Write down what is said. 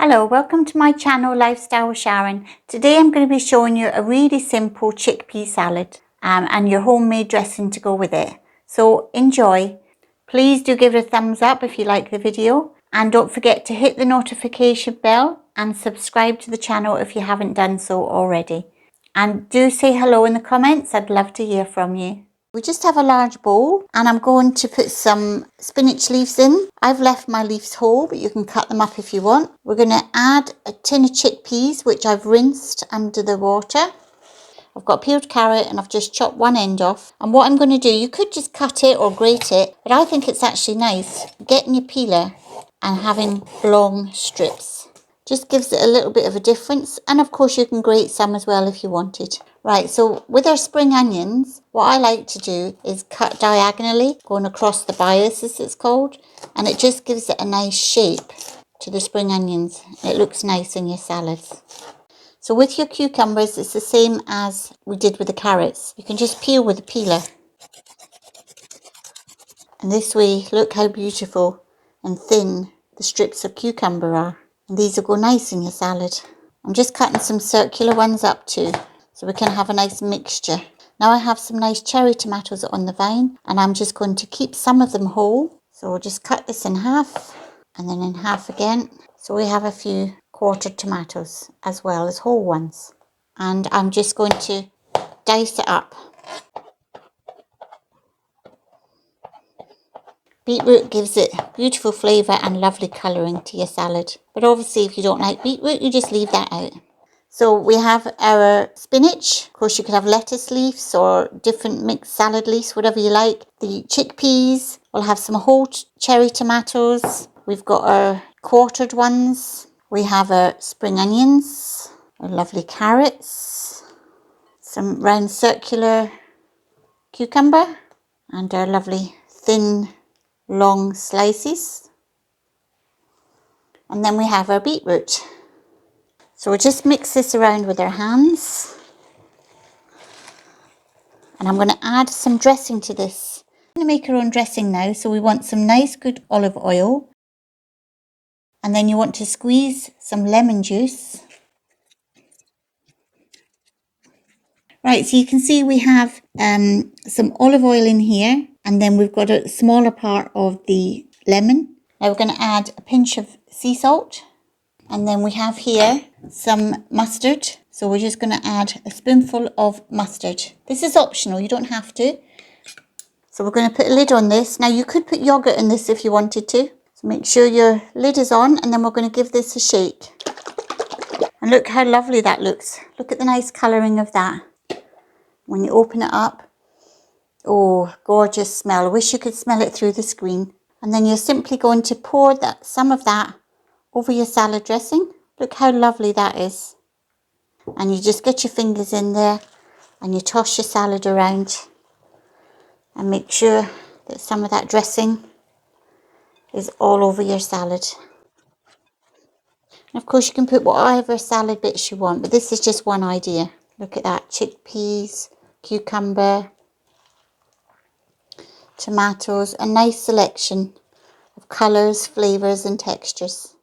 Hello, welcome to my channel Lifestyle with Sharon. Today I'm going to be showing you a really simple chickpea salad and your homemade dressing to go with it. So enjoy. Please do give it a thumbs up if you like the video, and don't forget to hit the notification bell and subscribe to the channel if you haven't done so already. And do say hello in the comments, I'd love to hear from you. We just have a large bowl and I'm going to put some spinach leaves in. I've left my leaves whole, but you can cut them up if you want. We're going to add a tin of chickpeas, which I've rinsed under the water. I've got a peeled carrot and I've just chopped one end off. And what I'm going to do, you could just cut it or grate it, but I think it's actually nice getting your peeler and having long strips. Just gives it a little bit of a difference, and of course you can grate some as well if you wanted. Right, so with our spring onions, what I like to do is cut diagonally, going across the bias as it's called, and it just gives it a nice shape to the spring onions. It looks nice in your salads. So with your cucumbers, it's the same as we did with the carrots. You can just peel with a peeler. And this way, look how beautiful and thin the strips of cucumber are. And these will go nice in your salad. I'm just cutting some circular ones up too, so we can have a nice mixture. Now I have some nice cherry tomatoes on the vine, and I'm just going to keep some of them whole. So we'll just cut this in half, and then in half again. So we have a few quartered tomatoes as well as whole ones. And I'm just going to dice it up. Beetroot gives it beautiful flavour and lovely colouring to your salad. But obviously if you don't like beetroot, you just leave that out. So we have our spinach. Of course you could have lettuce leaves or different mixed salad leaves, whatever you like. The chickpeas, we'll have some whole cherry tomatoes. We've got our quartered ones. We have our spring onions, our lovely carrots, some round circular cucumber, and our lovely thin long slices, and then we have our beetroot. So we'll just mix this around with our hands, and I'm going to add some dressing to this. I'm going to make our own dressing now, so we want some nice good olive oil, and then you want to squeeze some lemon juice. Right, so you can see we have some olive oil in here, and then we've got a smaller part of the lemon. Now we're going to add a pinch of sea salt, and then we have here some mustard. So we're just going to add a spoonful of mustard. This is optional, you don't have to. So we're going to put a lid on this. Now you could put yogurt in this if you wanted to. So make sure your lid is on, and then we're going to give this a shake. And look how lovely that looks. Look at the nice colouring of that. When you open it up, oh, gorgeous smell. I wish you could smell it through the screen. And then you're simply going to pour some of that over your salad dressing. Look how lovely that is. And you just get your fingers in there and you toss your salad around and make sure that some of that dressing is all over your salad. And of course you can put whatever salad bits you want, but this is just one idea. Look at that, chickpeas, cucumber, tomatoes, a nice selection of colours, flavours and textures.